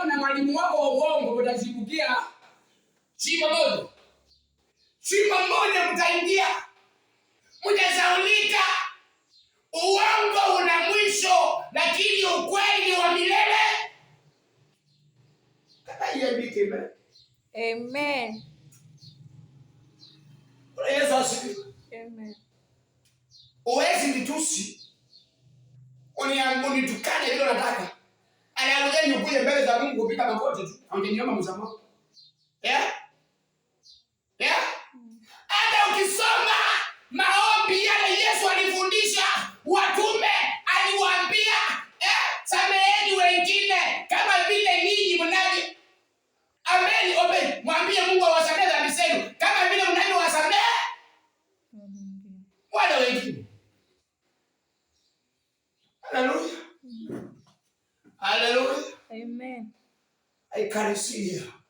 wako na mwalimu wako wa uongo mtazibukia shimo moja. Shimo moja mtaingia. Mtasaulika. Uongo una mwisho, lakini ukweli wa milele. Kata iambike amen. Amen. Yesu asifiwe. Amen. Uwezi nitusi. Unitukane vile unataka. Anaanza ukuje mbele za Mungu kupita magoti tu. Angeniomba msamaha. Hata ukisoma maombi yale Yesu alifundisha watume, aliwaambia sameheni wengine kama vile ninyi mnavyo. Amen. Obe, mwambie Mungu awasamehe dhambi zenu kama vile mnavyowasamehe wale wengine. Hallelujah. Hallelujah. Amen. I can see you.